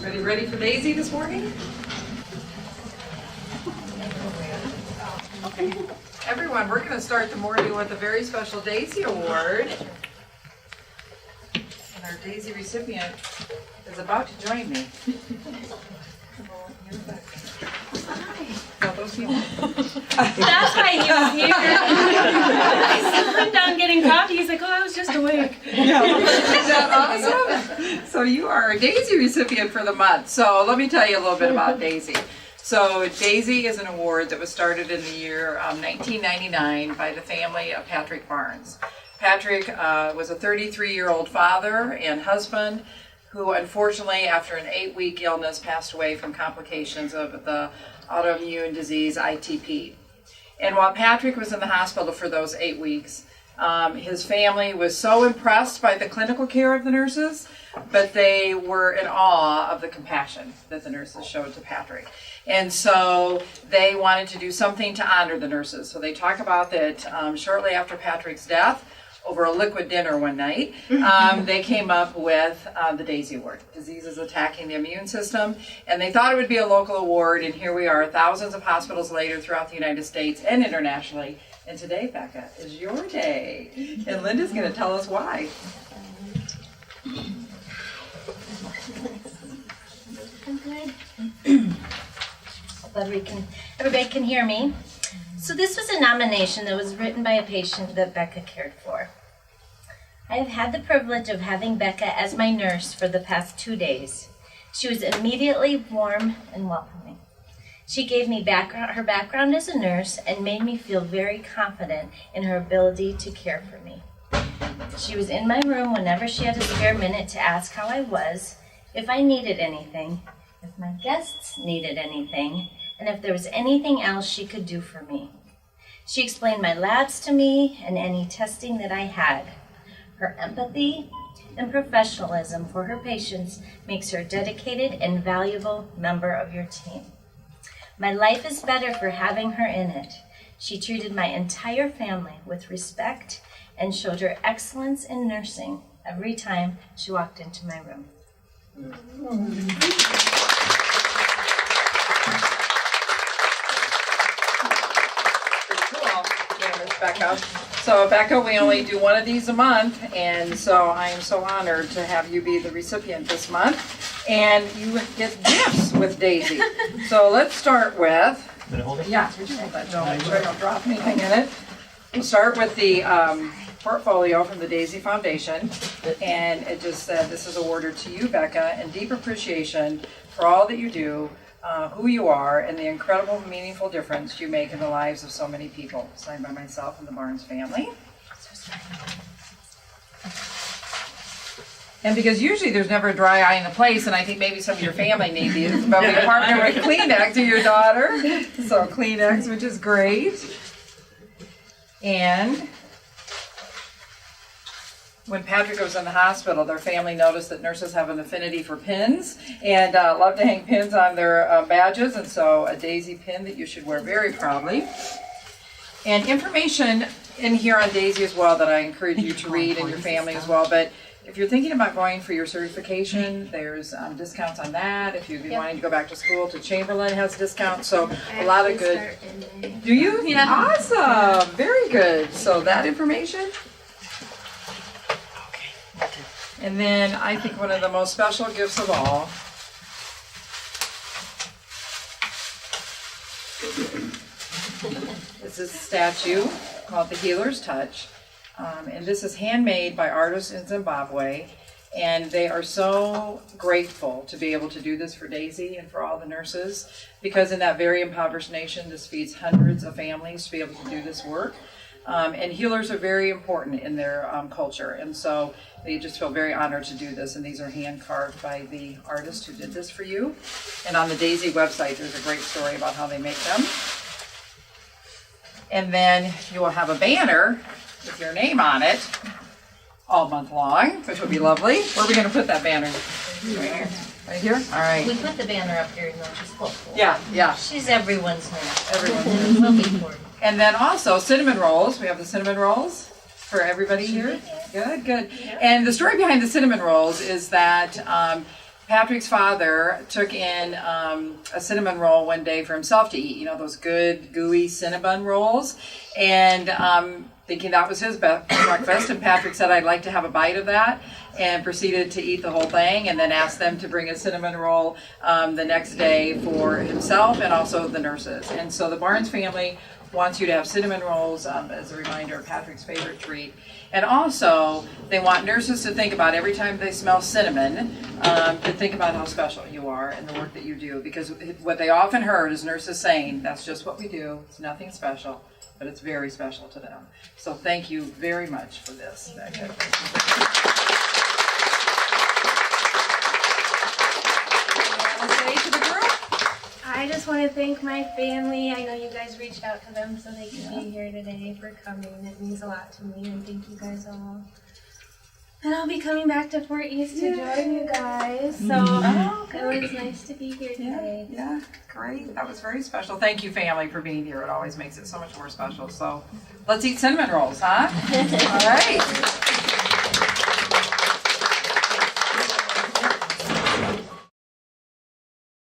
Everybody ready for Daisy this morning? Okay. Everyone, we're going to start the morning with a very special Daisy Award. And our Daisy recipient is about to join me. No, those people. That's why he was here. I saw him down getting coffee. He's like, oh, I was just awake. Yeah. Is that awesome? So you are a Daisy recipient for the month. So let me tell you a little bit about Daisy. So Daisy is an award that was started in the year 1999 by the family of Patrick Barnes. Patrick was a 33-year-old father and husband who unfortunately, after an 8-week illness, passed away from complications of the autoimmune disease ITP. And while Patrick was in the hospital for those 8 weeks, his family was so impressed by the clinical care of the nurses, but they were in awe of the compassion that the nurses showed to Patrick. And so they wanted to do something to honor the nurses. So they talk about that shortly after Patrick's death, over a liquid dinner one night, they came up with the Daisy Award. Diseases attacking the immune system. And they thought it would be a local award, and here we are, thousands of hospitals later throughout the United States and internationally. And today, Bekah, is your day. And Linda's going to tell us why. I'm good. Everybody can hear me. So this was a nomination that was written by a patient that Bekah cared for. I have had the privilege of having Bekah as my nurse for the past 2 days. She was immediately warm and welcoming. She gave me her background as a nurse and made me feel very confident in her ability to care for me. She was in my room whenever she had a spare minute to ask how I was, if I needed anything, if my guests needed anything, and if there was anything else she could do for me. She explained my labs to me and any testing that I had. Her empathy and professionalism for her patients makes her a dedicated and valuable member of your team. My life is better for having her in it. She treated my entire family with respect and showed her excellence in nursing every time she walked into my room. Bekah. So Bekah, we only do one of these a month, and so I am so honored to have you be the recipient this month. And you get gifts with Daisy. So let's start with, yeah, would you hold that? No, make sure I don't drop anything in it. We'll start with the portfolio from the Daisy Foundation, and it just said, this is awarded to you, Bekah, in deep appreciation for all that you do, who you are, and the incredible, meaningful difference you make in the lives of so many people. Signed by myself and the Barnes family. And because usually there's never a dry eye in the place, and I think maybe some of your family need these, but we partner with Kleenex to your daughter. So Kleenex, which is great. And when Patrick was in the hospital, their family noticed that nurses have an affinity for pins and love to hang pins on their badges, and so a Daisy pin that you should wear very proudly. And information in here on Daisy as well that I encourage you to read and your family as well. But if you're thinking about going for your certification, there's discounts on that. If you'd be wanting to go back to school, to Chamberlain has discounts. So a lot of good. Do you? Yeah. Awesome. Very good. So that information. And then I think one of the most special gifts of all is this statue called the Healer's Touch. And this is handmade by artists in Zimbabwe. And they are so grateful to be able to do this for Daisy and for all the nurses, because in that very impoverished nation, this feeds hundreds of families to be able to do this work. And healers are very important in their culture, and so they just feel very honored to do this. And these are hand carved by the artist who did this for you. And on the Daisy website, there's a great story about how they make them. And then you will have a banner with your name on it all month long, which would be lovely. Where are we going to put that banner? Right here? All right. We put the banner up here, even though she's full. Yeah, yeah. She's everyone's nurse. Everyone's We'll be for it. And then also cinnamon rolls. We have the cinnamon rolls for everybody here. Good, good. And the story behind the cinnamon rolls is that Patrick's father took in a cinnamon roll one day for himself to eat. You know, those good, gooey cinnamon rolls. And thinking that was his breakfast. And Patrick said, I'd like to have a bite of that. And proceeded to eat the whole thing, and then asked them to bring a cinnamon roll the next day for himself and also the nurses. And so the Barnes family wants you to have cinnamon rolls as a reminder of Patrick's favorite treat. And also, they want nurses to think about every time they smell cinnamon, to think about how special you are and the work that you do. Because what they often heard is nurses saying, that's just what we do, it's nothing special, but it's very special to them. So thank you very much for this. I just want to thank my family. I know you guys reached out to them so they could be here today for coming. It means a lot to me, and thank you guys all. And I'll be coming back to Fort East to join you guys. So it was nice to be here today. Yeah, great. That was very special. Thank you, family, for being here. It always makes it so much more special. So let's eat cinnamon rolls, huh? All right.